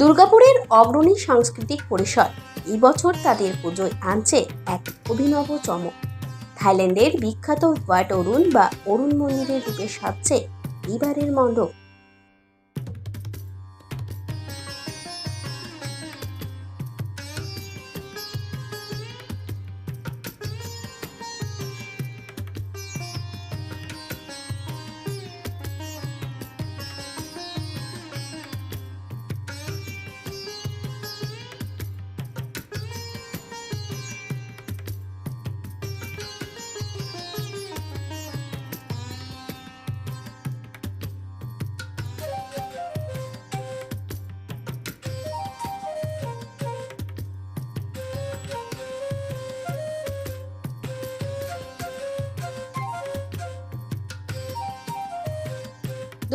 দুর্গাপুরের অগ্রণী সাংস্কৃতিক পরিষদ এই বছর তাদের পুজোয় আনছে এক অভিনব চমক। থাইল্যান্ডের বিখ্যাত ওয়াট অরুণ বা অরুণ মন্দিরের রূপে সাজছে এবারের মণ্ডপ।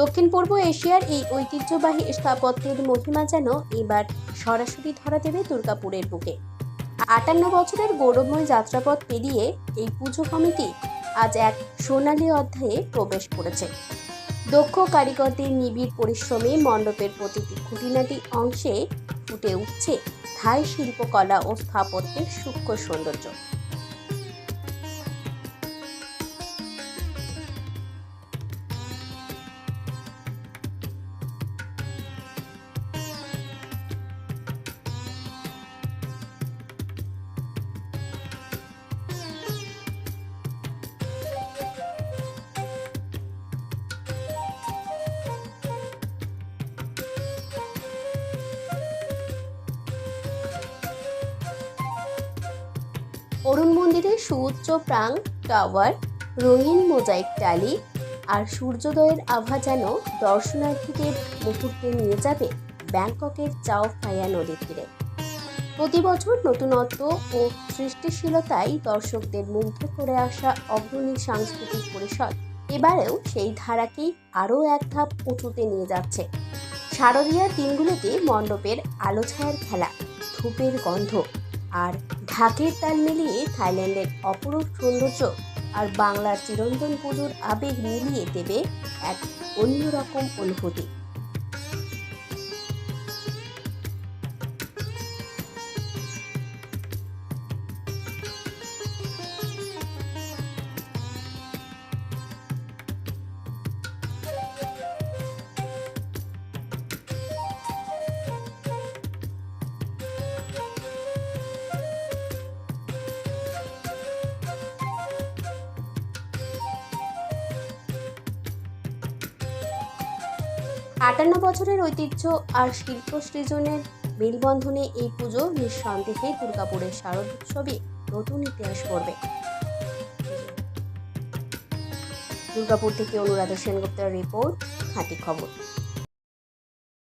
দক্ষিণ পূর্ব এশিয়ার এই ঐতিহ্যবাহী স্থাপত্যের মহিমা যেন এবার সরাসরি ধরা দেবে দুর্গাপুরের বুকে। ৫৮ বছরের গৌরবময় যাত্রাপথ পেরিয়ে এই পুজো কমিটি আজ এক সোনালী অধ্যায়ে প্রবেশ করেছে। দক্ষ কারিগরদের নিবিড় পরিশ্রমে মণ্ডপের প্রতিটি খুঁটিনাটি অংশে ফুটে উঠছে থাই শিল্পকলা ও স্থাপত্যের সূক্ষ্ম সৌন্দর্য। অরুণ মন্দিরের সুউচ্চ প্রাং টাওয়ার, রঙিন মোজাইক টালি আর সূর্যোদয়ের আভা যেন দর্শনার্থীদের মুহূর্তে নিয়ে যাবে ব্যাংককের চাও ফায়া নদীর তীরে। প্রতি বছর নতুনত্ব ও সৃষ্টিশীলতায় দর্শকদের মুগ্ধ করে আসা অগ্রণী সাংস্কৃতিক পরিষদ এবারেও সেই ধারাকেই আরও এক ধাপ উঁচুতে নিয়ে যাচ্ছে। শারদীয়ার দিনগুলোতে মণ্ডপের আলো ছায়ার খেলা, ধূপের গন্ধ আর ঢাকের তাল মিলিয়ে থাইল্যান্ডের অপরূপ সৌন্দর্য আর বাংলার চিরন্তন পুজোর আবেগ মিলিয়ে দেবে এক অন্যরকম অনুভূতি। ৫৮ বছরের ঐতিহ্য আর শিল্প সৃজনের মেলবন্ধনে এই পুজো নিঃসন্দেহে দুর্গাপুরের শারদ উৎসবে নতুন ইতিহাস গড়বে। দুর্গাপুর থেকে অনুরাধা সেনগুপ্তের রিপোর্ট, খাঁটি খবর।